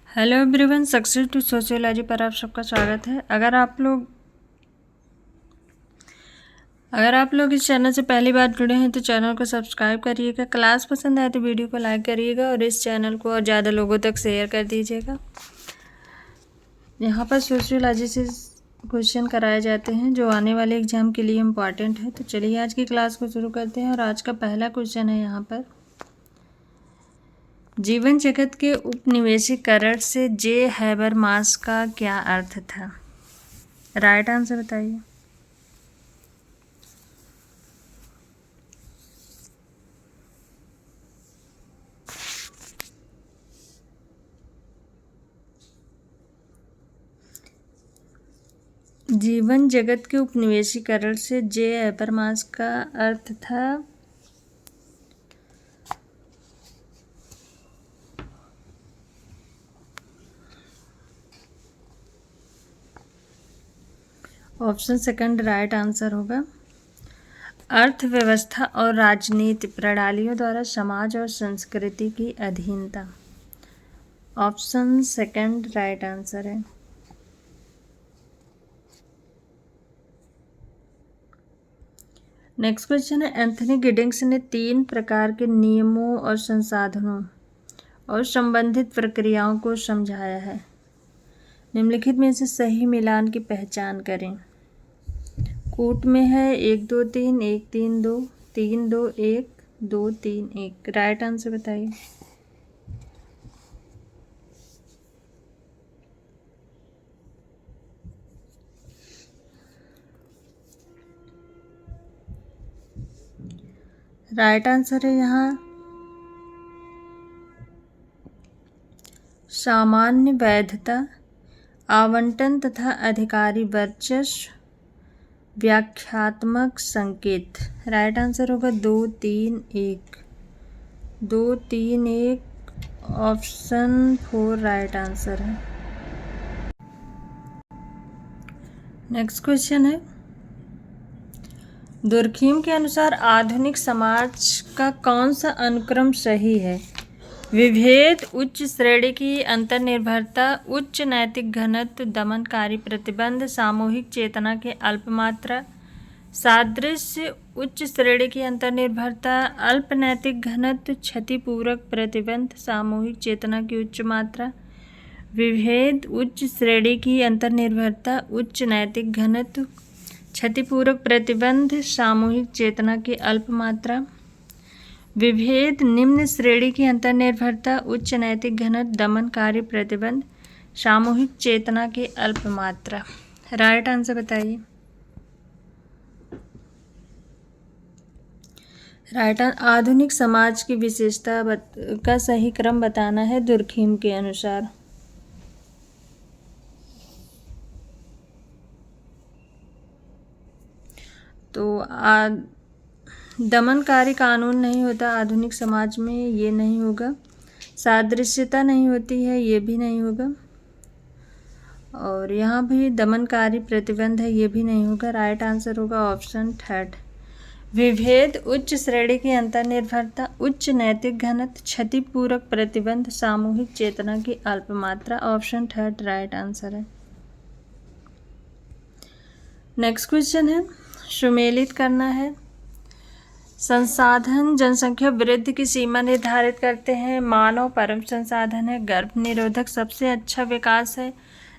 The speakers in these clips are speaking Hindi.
Hello everyone, success to sociology पर आप सबका स्वागत है। अगर आप लोग इस चैनल से पहली बार जुड़े हैं तो चैनल को सब्सक्राइब करिएगा। क्लास पसंद आए तो वीडियो को लाइक करिएगा और इस चैनल को और ज़्यादा लोगों तक शेयर कर दीजिएगा। यहाँ पर सोशियोलॉजी से क्वेश्चन कराए जाते हैं जो आने वाले एग्जाम के लिए इम्पॉर्टेंट है। तो चलिए आज की क्लास को शुरू करते हैं और आज का पहला क्वेश्चन है यहाँ पर, जीवन जगत के उपनिवेशीकरण से जे हैबरमास का क्या अर्थ था? राइट आंसर बताइए। जीवन जगत के उपनिवेशीकरण से जे हैबरमास का अर्थ था ऑप्शन सेकंड राइट आंसर होगा। अर्थव्यवस्था और राजनीति प्रणालियों द्वारा समाज और संस्कृति की अधीनता। ऑप्शन सेकंड राइट आंसर है। नेक्स्ट क्वेश्चन है, एंथनी गिडिंग्स ने 3 प्रकार के नियमों और संसाधनों और संबंधित प्रक्रियाओं को समझाया है। निम्नलिखित में से सही मिलान की पहचान करें। कूट में है 1 2 3 1 3 2 3 2 1 2 3 1। राइट आंसर बताइए। राइट आंसर है यहाँ सामान्य वैधता, आवंटन तथा अधिकारी वर्चस्व, व्याख्यात्मक संकेत। राइट आंसर होगा 2 3 1 2 3 1। ऑप्शन 4 राइट आंसर है। नेक्स्ट क्वेश्चन है, दुर्खीम के अनुसार आधुनिक समाज का कौन सा अनुक्रम सही है? विभेद, उच्च श्रेणी की अंतर्निर्भरता, उच्च नैतिक घनत्व, दमनकारी प्रतिबंध, सामूहिक चेतना के अल्पमात्रा। सादृश्य, उच्च श्रेणी की अंतर्निर्भरता, अल्प नैतिक घनत्व, क्षतिपूरक प्रतिबंध, सामूहिक चेतना की उच्च मात्रा। विभेद, उच्च श्रेणी की अंतर्निर्भरता, उच्च नैतिक घनत्व, क्षतिपूरक प्रतिबंध, सामूहिक चेतना की अल्प मात्रा। विभेद, निम्न श्रेणी की अंतर्निर्भरता, उच्च नैतिक घनत्व, दमनकारी प्रतिबंध, सामूहिक चेतना की अल्प मात्रा। राइट आंसर बताइए। राइट आधुनिक समाज की विशेषता का सही क्रम बताना है दुर्खीम के अनुसार। तो दमनकारी कानून नहीं होता आधुनिक समाज में, ये नहीं होगा। सादृश्यता नहीं होती है, ये भी नहीं होगा। और यहाँ भी दमनकारी प्रतिबंध है, ये भी नहीं होगा। राइट आंसर होगा ऑप्शन थर्ड। विभेद, उच्च श्रेणी की अंतर्निर्भरता, उच्च नैतिक घनत्व, क्षतिपूरक प्रतिबंध, सामूहिक चेतना की अल्पमात्रा। ऑप्शन थर्ड राइट आंसर है। नेक्स्ट क्वेश्चन है, सुमेलित करना है। संसाधन जनसंख्या वृद्धि की सीमा निर्धारित करते हैं। मानव परम संसाधन है। गर्भ निरोधक सबसे अच्छा विकास है।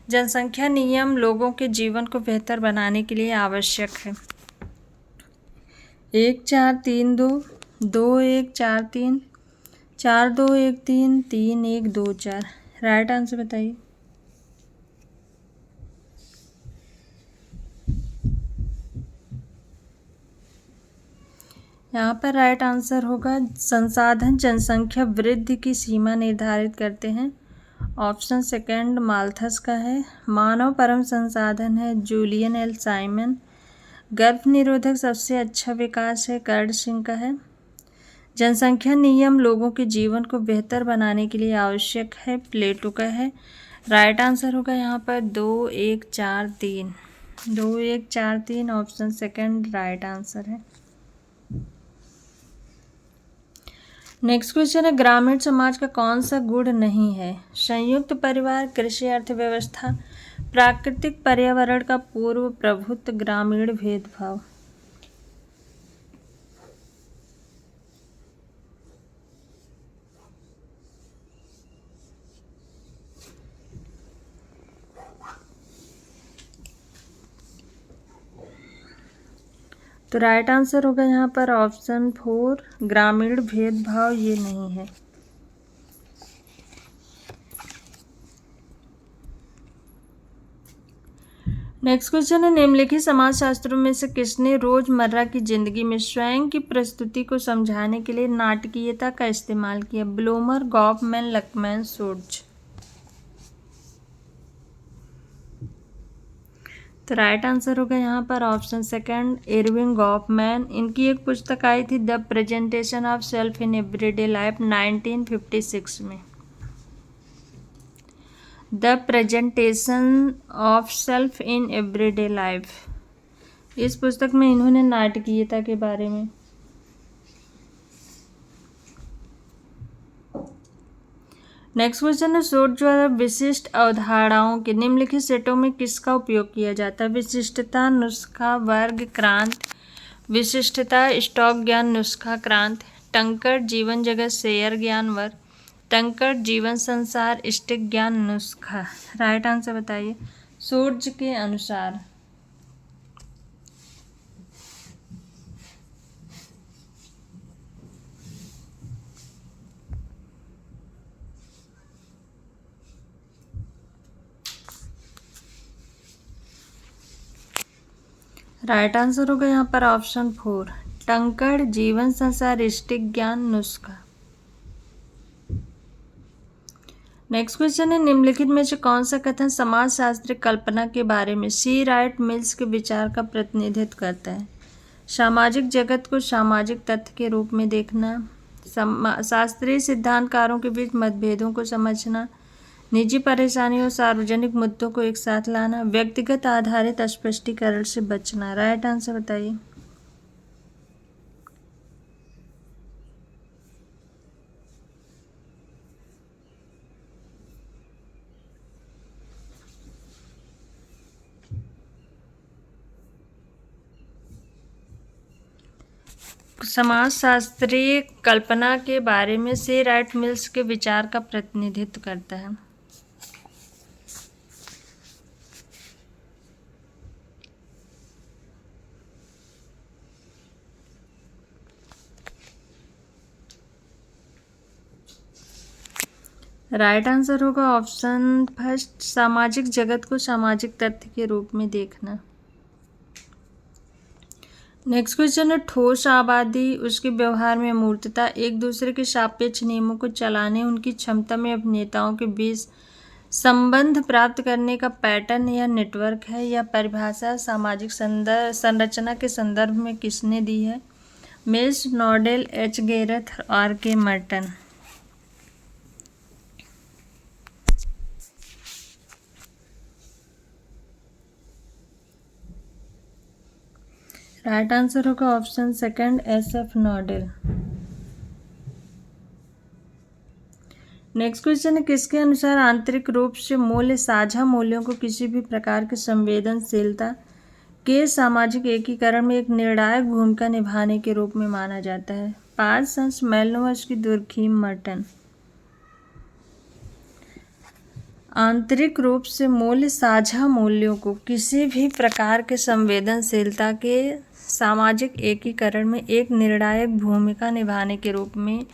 जनसंख्या नियम लोगों के जीवन को बेहतर बनाने के लिए आवश्यक है। 1 4 3 2 2 1 4 3 4 2 1 3 3 1 2 4। राइट आंसर बताइए। यहाँ पर राइट आंसर होगा संसाधन जनसंख्या वृद्धि की सीमा निर्धारित करते हैं। ऑप्शन सेकंड माल्थस का है। मानव परम संसाधन है जूलियन एल साइमन। गर्भ निरोधक सबसे अच्छा विकास है कर्ड सिंह का है। जनसंख्या नियम लोगों के जीवन को बेहतर बनाने के लिए आवश्यक है प्लेटो का है। राइट आंसर होगा यहाँ पर 2 1 4 3 2 1 4 3। ऑप्शन सेकंड राइट आंसर है। नेक्स्ट क्वेश्चन है, ग्रामीण समाज का कौन सा गुण नहीं है? संयुक्त परिवार, कृषि अर्थव्यवस्था, प्राकृतिक पर्यावरण का पूर्व प्रभुत्व, ग्रामीण भेदभाव। तो राइट आंसर होगा यहाँ पर ऑप्शन 4, ग्रामीण भेदभाव ये नहीं है। नेक्स्ट क्वेश्चन है, निम्नलिखित समाजशास्त्रों में से किसने रोजमर्रा की जिंदगी में स्वयं की प्रस्तुति को समझाने के लिए नाटकीयता का इस्तेमाल किया? ब्लूमर, गॉफमैन, लकमैन, शोर्ज। तो राइट आंसर होगा यहाँ पर ऑप्शन 2, इरविंग गॉफमैन। इनकी एक पुस्तक आई थी the presentation of self in everyday life 1956 में। The presentation of self in everyday life, इस पुस्तक में इन्होंने नाटकीयता के बारे में। नेक्स्ट क्वेश्चन है, शोध द्वारा विशिष्ट अवधारणाओं के निम्नलिखित सेटों में किसका उपयोग किया जाता है? विशिष्टता, नुस्खा, वर्ग, क्रांत। विशिष्टता, स्टॉक ज्ञान, नुस्खा, क्रांत। टंकर, जीवन जगत, शेयर ज्ञान, वर्ग। टंकर, जीवन संसार, स्टिक ज्ञान, नुस्खा। राइट आंसर बताइए शोध के अनुसार। राइट आंसर होगा यहाँ पर ऑप्शन 4, टंकड़, जीवन संसार, स्टिक ज्ञान, नुस्खा। नेक्स्ट क्वेश्चन है, निम्नलिखित में से कौन सा कथन समाजशास्त्री कल्पना के बारे में सी राइट मिल्स के विचार का प्रतिनिधित्व करता है? सामाजिक जगत को सामाजिक तथ्य के रूप में देखना, शास्त्रीय सिद्धांतकारों के बीच मतभेदों को समझना, निजी परेशानियों और सार्वजनिक मुद्दों को एक साथ लाना, व्यक्तिगत आधारित स्पष्टीकरण से बचना। राइट आंसर बताइए। समाजशास्त्रीय कल्पना के बारे में सी राइट मिल्स के विचार का प्रतिनिधित्व करता है। राइट आंसर होगा ऑप्शन 1, सामाजिक जगत को सामाजिक तथ्य के रूप में देखना। नेक्स्ट क्वेश्चन है, ठोस आबादी, उसके व्यवहार में मूर्तता, एक दूसरे के सापेक्ष नियमों को चलाने, उनकी क्षमता में अभिनेताओं के बीच संबंध प्राप्त करने का पैटर्न या नेटवर्क है। यह परिभाषा सामाजिक संरचना के संदर्भ में किसने दी है? Mills, Nadel, H Gerth, R K Merton. Right answer होगा option 2, S F Nadel. Next question है, किसके अनुसार आंतरिक रूप से मूल्य साझा मूल्यों को किसी भी प्रकार की संवेदनशीलता के सामाजिक एकीकरण में एक निर्णायक भूमिका निभाने के रूप में माना जाता है? Parsons, Malinowski, Durkheim, Merton. आंतरिक रूप से मूल्य साझा मूल्यों को किसी भी प्रकार के संवेदनशीलता के सामाजिक एकीकरण में एक निर्णायक भूमिका निभाने के रूप में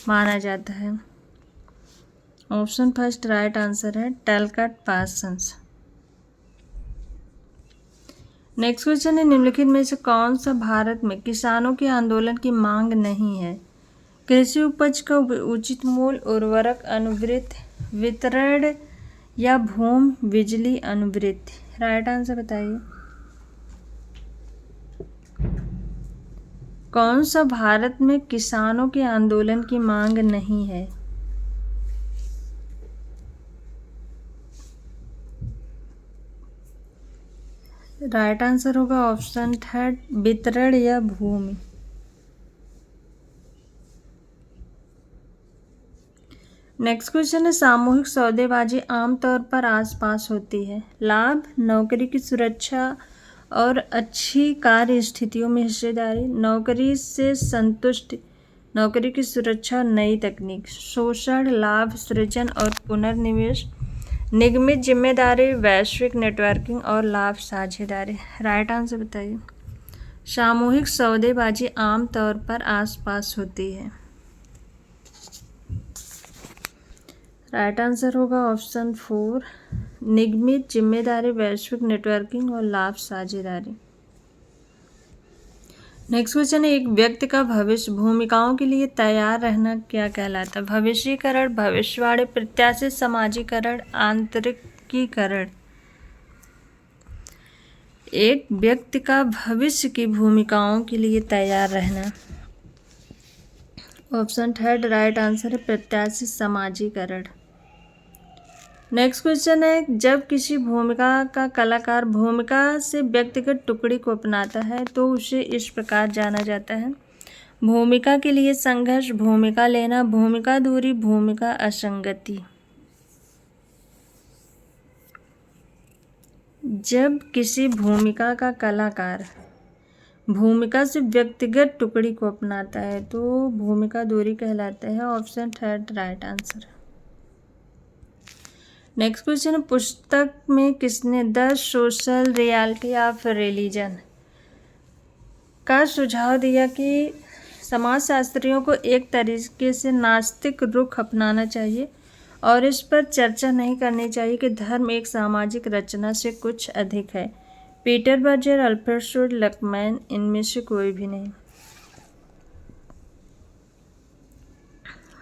माना जाता है। ऑप्शन 1 राइट आंसर है टैलकट, पार्सन्स। नेक्स्ट क्वेश्चन है, निम्नलिखित में से कौन सा भारत में किसानों के आंदोलन की मांग नहीं है? कृषि उपज का उचित मूल्य, उर्वरक अनुवृत्ति, वितरण या भूमि बिजली अनुवृत्ति। राइट आंसर बताइए। कौन सा भारत में किसानों के आंदोलन की मांग नहीं है? राइट आंसर होगा ऑप्शन 3, वितरण या भूमि। नेक्स्ट क्वेश्चन है, सामूहिक सौदेबाजी आमतौर पर आसपास होती है। लाभ, नौकरी की सुरक्षा और अच्छी कार्य स्थितियों में हिस्सेदारी, नौकरी से संतुष्टि, नौकरी की सुरक्षा और नई तकनीक, शोषण, लाभ सृजन और पुनर्निवेश, निगमित जिम्मेदारी, वैश्विक नेटवर्किंग और लाभ साझेदारी। राइट आंसर बताइए। सामूहिक सौदेबाजी आमतौर पर आसपास होती है। राइट आंसर होगा ऑप्शन 4, निगमित जिम्मेदारी, वैश्विक नेटवर्किंग और लाभ साझेदारी। नेक्स्ट क्वेश्चन है, एक व्यक्ति का भविष्य भूमिकाओं के लिए तैयार रहना क्या कहलाता है? भविष्यीकरण, भविष्यवाणी, प्रत्याशित समाजीकरण, आंतरिकीकरण। एक व्यक्ति का भविष्य की भूमिकाओं के लिए तैयार रहना, ऑप्शन 3 राइट आंसर है प्रत्याशित समाजीकरण। नेक्स्ट क्वेश्चन है, जब किसी भूमिका का कलाकार भूमिका से व्यक्तिगत टुकड़ी को अपनाता है तो उसे इस प्रकार जाना जाता है। भूमिका के लिए संघर्ष, भूमिका लेना, भूमिका दूरी, भूमिका असंगति। जब किसी भूमिका का कलाकार भूमिका से व्यक्तिगत टुकड़ी को अपनाता है तो भूमिका दूरी कहलाता है, option 3 right answer. Next question है, पुस्तक में किसने the social reality of religion का सुझाव दिया कि समाजशास्त्रियों को एक तरीके से नास्तिक रुख अपनाना चाहिए और इस पर चर्चा नहीं करनी चाहिए कि धर्म एक सामाजिक रचना से कुछ अधिक है? पीटर बर्जर, अल्फ्रेड लकमैन, इनमें से कोई भी नहीं।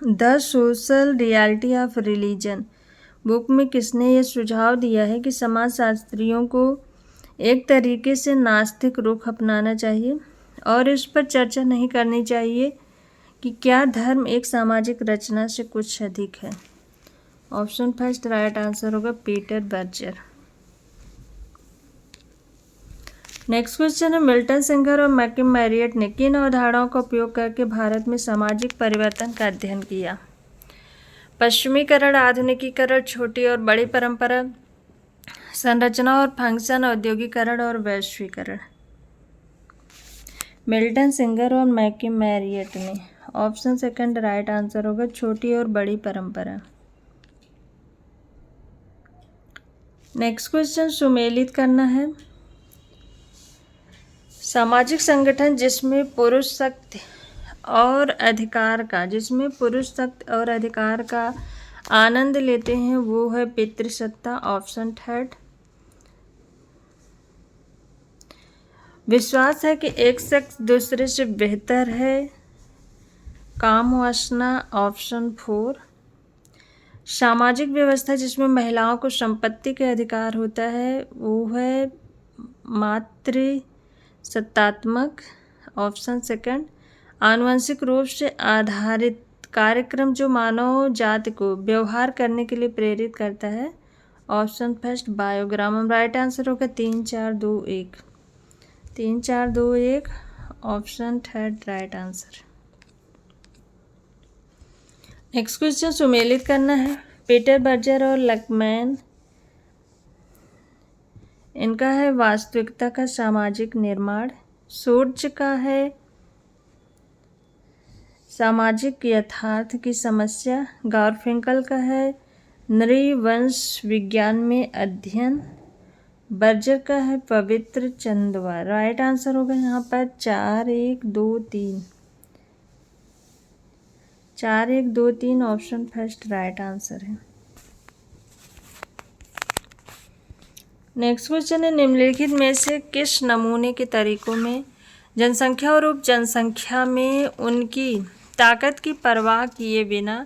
The social reality of religion book में किसने ये सुझाव दिया है कि समाजशास्त्रियों को एक तरीके से नास्तिक रुख अपनाना चाहिए और इस पर चर्चा नहीं करनी चाहिए कि क्या धर्म एक सामाजिक रचना से कुछ अधिक है? ऑप्शन 1 राइट आंसर होगा पीटर बर्जर। नेक्स्ट क्वेश्चन है, मिल्टन सेंगर और मैकिम मैरियट ने किन अवधारणाओं का उपयोग करके भारत में सामाजिक परिवर्तन का अध्ययन किया? पश्चिमीकरण, आधुनिकीकरण, छोटी और बड़ी परंपरा, संरचना और फंक्शन, औद्योगिकरण और वैश्वीकरण। मिल्टन सेंगर और मैकिम मैरियट ने, ऑप्शन 2 राइट आंसर होगा छोटी और बड़ी परंपरा। नेक्स्ट क्वेश्चन, सुमेलित करना है। सामाजिक संगठन जिसमें पुरुष शक्ति और अधिकार का आनंद लेते हैं वो है पितृसत्ता, ऑप्शन 3। विश्वास है कि एक शख्स दूसरे से बेहतर है, काम वासना, ऑप्शन 4। सामाजिक व्यवस्था जिसमें महिलाओं को संपत्ति के अधिकार होता है वो है मातृसत्तात्मक, ऑप्शन 2। आनुवंशिक रूप से आधारित कार्यक्रम जो मानव जाति को व्यवहार करने के लिए प्रेरित करता है, ऑप्शन 1 बायोग्राम। राइट आंसर होगा 3 4 2 1 3 4 2 1, option 3 right answer. Next question, सुमेलित करना है। पीटर बर्जर और लकमैन, इनका है वास्तविकता का सामाजिक निर्माण। सूर्य का है सामाजिक यथार्थ की समस्या। गारफिंकल का है नृवंश विज्ञान में अध्ययन। बर्जर का है पवित्र चंदवा। राइट आंसर होगा यहाँ पर 4 1 2 3 4 1 2 3, ऑप्शन 1 राइट आंसर है। नेक्स्ट क्वेश्चन है, निम्नलिखित में से किस नमूने के तरीकों में जनसंख्या और उप जनसंख्या में उनकी ताकत की परवाह किए बिना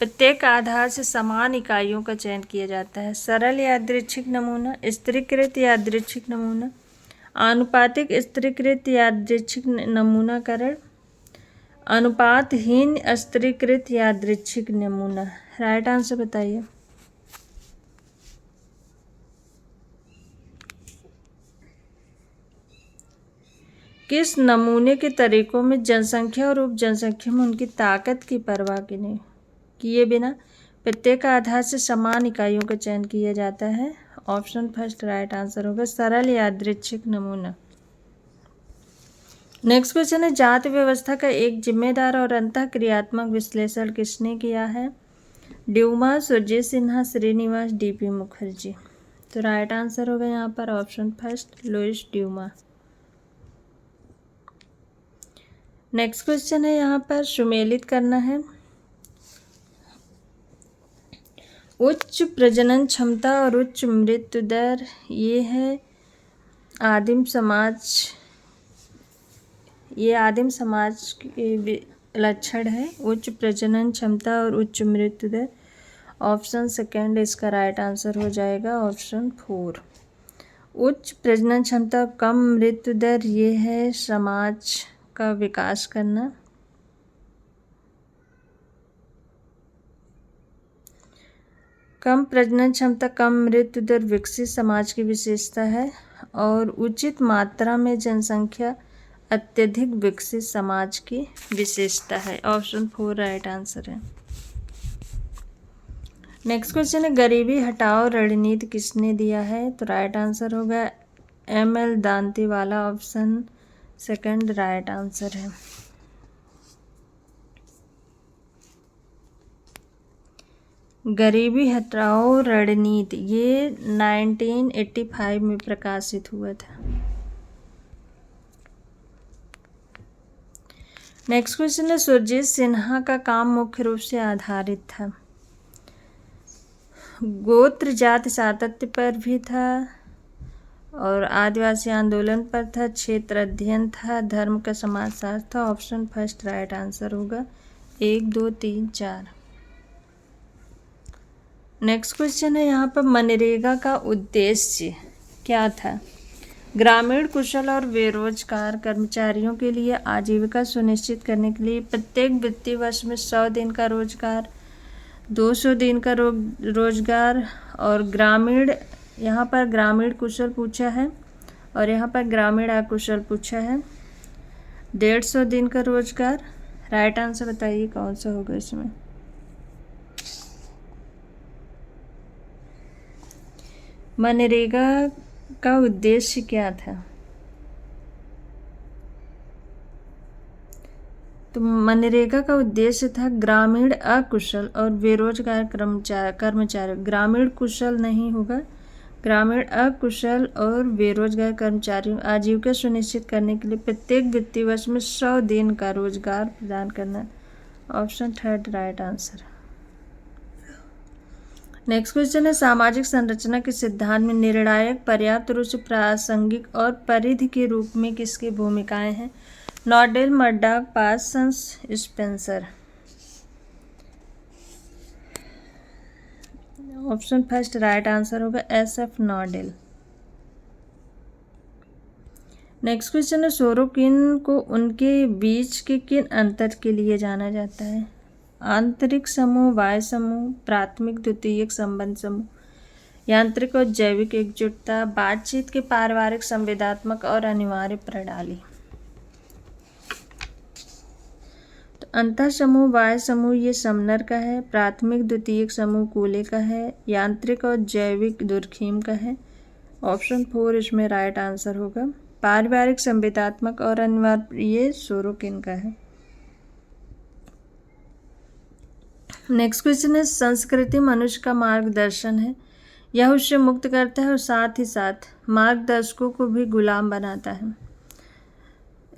प्रत्येक आधार से समान इकाइयों का चयन किया जाता है? सरल यादृच्छिक नमूना, स्तरीकृत यादृच्छिक नमूना, आनुपातिक स्तरीकृत यादृच्छिक नमूनाकरण, अनुपातहीन स्तरीकृत यादृच्छिक नमूना। राइट आंसर बताइए। किस नमूने के तरीकों में जनसंख्या और उप जनसंख्या में उनकी ताकत की परवाह किए बिना प्रत्येक आधार से समान इकाइयों का चयन किया जाता है। ऑप्शन फर्स्ट राइट आंसर होगा सरल यादृच्छिक नमूना। नेक्स्ट क्वेश्चन है जाति व्यवस्था का एक जिम्मेदार और अंतःक्रियात्मक विश्लेषण किसने किया है? Dumont, Surajit Sinha, Srinivas, DP Mukherjee. तो राइट आंसर होगा यहाँ पर option first Louis Dumont. Next question है यहाँ पर सुमेलित करना है। उच्च प्रजनन क्षमता और उच्च मृत्यु दर ये है आदिम समाज के लक्षण है। उच्च प्रजनन क्षमता और उच्च मृत्यु दर। ऑप्शन सेकेंड इसका राइट आंसर हो जाएगा ऑप्शन 4। उच्च प्रजनन क्षमता कम मृत्यु दर ये है समाज का विकास करना। कम प्रजनन क्षमता कम मृत्यु दर विकसित समाज की विशेषता है और उचित मात्रा में जनसंख्या अत्यधिक विकसित समाज की विशेषता है। ऑप्शन 4 राइट आंसर है। नेक्स्ट क्वेश्चन है गरीबी हटाओ रणनीति किसने दिया है? तो राइट आंसर होगा ML Dantwala. Option second right answer है। गरीबी हटाओ रणनीति ये 1985 में प्रकाशित हुआ था। नेक्स्ट क्वेश्चन है सुरजीत सिन्हा का काम मुख्य रूप से आधारित था। गोत्र जाति सातत्य पर भी था और आदिवासी आंदोलन पर था, क्षेत्र अध्ययन था, धर्म का समाजशास्त्र था। ऑप्शन फर्स्ट राइट आंसर होगा 1 2 3 4। नेक्स्ट क्वेश्चन है यहाँ पर मनरेगा का उद्देश्य क्या था? ग्रामीण कुशल और बेरोजगार कर्मचारियों के लिए आजीविका सुनिश्चित करने के लिए प्रत्येक वित्तीय वर्ष में 100 दिन का रोजगार, 200 दिन का रोजगार और ग्रामीण, यहाँ पर ग्रामीण कुशल पूछा है और यहाँ पर ग्रामीण अकुशल पूछा है, 150 दिन का रोजगार। राइट आंसर बताइए कौन सा होगा इसमें? मनरेगा का उद्देश्य क्या था? तो मनरेगा का उद्देश्य था ग्रामीण अकुशल और बेरोजगार कर्मचारी, ग्रामीण कुशल नहीं होगा, ग्रामीण अकुशल और बेरोजगार कर्मचारियों आजीविका सुनिश्चित करने के लिए प्रत्येक वित्तीय वर्ष में 100 दिन का रोजगार प्रदान करना। Option third right answer. Next question है सामाजिक संरचना के सिद्धांत में निर्णायक, पर्याप्त रूप से प्रासंगिक और परिधि के रूप में किसकी भूमिकाएं हैं? Nadel, Murdock, Parsons, Spencer. Option first right answer होगा SF नॉडेल। नेक्स्ट क्वेश्चन है सोरोकिन को उनके बीच के किन अंतर के लिए जाना जाता है? आंतरिक समूह, बाह्य समूह, प्राथमिक द्वितीयक संबंध समूह, यांत्रिक और जैविक एकजुटता, बातचीत के पारिवारिक, संवेदनात्मक और अनिवार्य प्रणाली। तो अंतर समूह, बाह्य समूह ये समनर का है, प्राथमिक द्वितीयक समूह कूले का है, यांत्रिक और जैविक दुर्खीम का है। ऑप्शन 4 इसमें राइट आंसर होगा। पारिवारिक, संवेदनात्मक और अनिवार्य ये सोरोकिन का है। नेक्स्ट क्वेश्चन है संस्कृति मनुष्य का मार्गदर्शन है, यह उससे मुक्त करता है और साथ ही साथ मार्गदर्शकों को भी गुलाम बनाता है।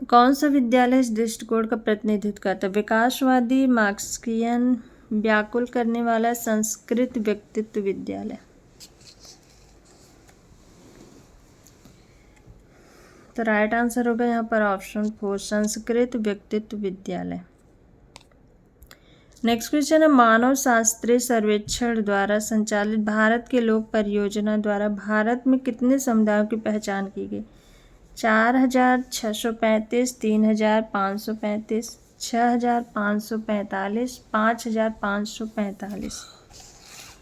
कौन सा विद्यालय इस दृष्टिकोण का प्रतिनिधित्व करता है? विकासवादी, मार्क्सियन, व्याकुल करने वाला, संस्कृत व्यक्तित्व विद्यालय। तो राइट आंसर होगा यहाँ पर ऑप्शन 4 संस्कृत व्यक्तित्व विद्यालय। नेक्स्ट क्वेश्चन है मानव शास्त्रीय सर्वेक्षण द्वारा संचालित भारत के लोक परियोजना द्वारा भारत में कितने समुदायों की पहचान की गई? 4635, 3535, 6545, 5545।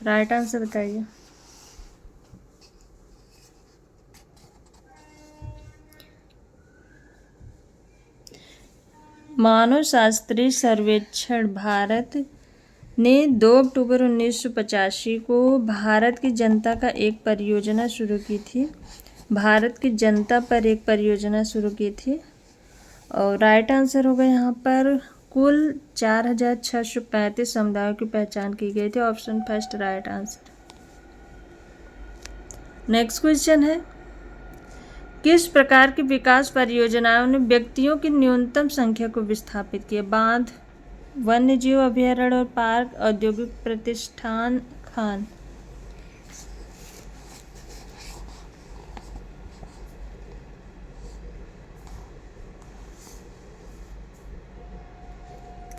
राइट आंसर बताइए। मानव शास्त्रीय सर्वेक्षण भारत ने 2 अक्टूबर 1985 को भारत की जनता का एक परियोजना शुरू की थी। भारत की जनता पर एक परियोजना शुरू की थी। और राइट आंसर होगा यहाँ पर कुल 4635 समुदायों की पहचान की गई थी। Option first right answer. Next question है, किस प्रकार की विकास परियोजनाओं ने व्यक्तियों की न्यूनतम संख्या को विस्थापित किया? बांध, वन्य जीव अभयारण्य और पार्क, औद्योगिक प्रतिष्ठान, खान।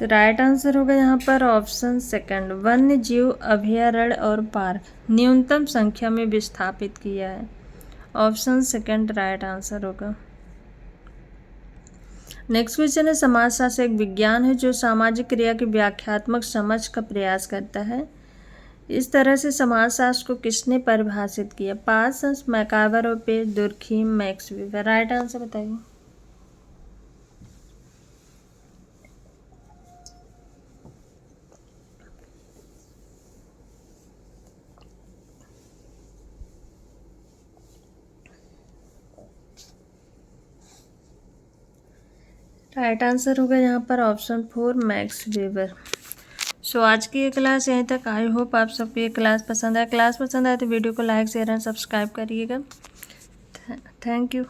तो राइट आंसर होगा यहाँ पर ऑप्शन सेकंड, वन्य जीव अभयारण्य और पार्क न्यूनतम संख्या में विस्थापित किया है। ऑप्शन सेकंड राइट आंसर होगा। नेक्स्ट क्वेश्चन है, समाजशास्त्र एक विज्ञान है जो सामाजिक क्रिया की व्याख्यात्मक समझ का प्रयास करता है। इस तरह से समाजशास्त्र को किसने परिभाषित किया? पार्सन्स, मैकावर और Page, Durkheim, Max Weber. Right answer बताइए। राइट आंसर होगा यहाँ पर ऑप्शन 4 मैक्स वेबर। सो आज की ये क्लास यहीं तक। आई होप आप सबको ये क्लास पसंद आए। क्लास पसंद आए तो वीडियो को लाइक शेयर एंड सब्सक्राइब करिएगा। Thank you.